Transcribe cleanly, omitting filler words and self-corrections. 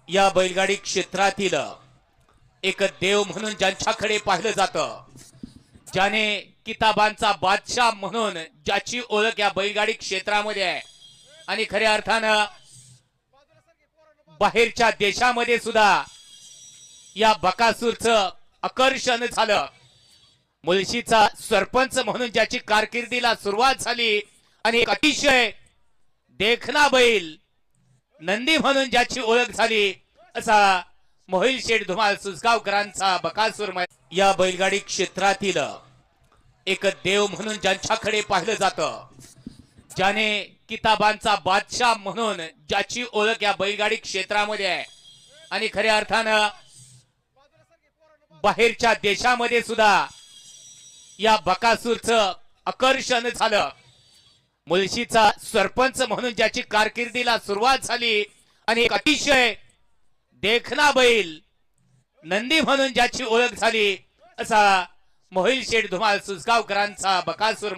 या बैलगाडी क्षेत्रातील एक देव म्हणून ज्यांच्याकडे पाहिलं जातं, ज्याने किताबांचा बादशाह म्हणून ज्याची ओळख या बैलगाडी क्षेत्रामध्ये आहे आणि खऱ्या अर्थानं बाहेरच्या देशामध्ये सुद्धा या बकासूरचं आकर्षण झालं। मुळशीचा सरपंच म्हणून ज्याची कारकिर्दीला सुरुवात झाली आणि एक अतिशय देखना बैल नंदी म्हणून ज्याची ओळख झाली असा मोहिल शेठ धुमाळ सुसगावकरांचा बकासूर या बैलगाडी क्षेत्रातील एक देव म्हणून ज्यांच्याकडे पाहिलं जातं, ज्याने किताबांचा बादशाह म्हणून ज्याची ओळख या बैलगाडी क्षेत्रामध्ये आहे आणि खऱ्या अर्थानं बाहेरच्या देशामध्ये सुद्धा या बकासूरचं आकर्षण झालं। मुळशीचा सरपंच म्हणून ज्याची कारकिर्दीला सुरुवात झाली आणि एक अतिशय देखना बैल नंदी म्हणून ज्याची ओळख झाली असा मोहिल शेठ धुमाळ सुसगावकरांचा बकासूर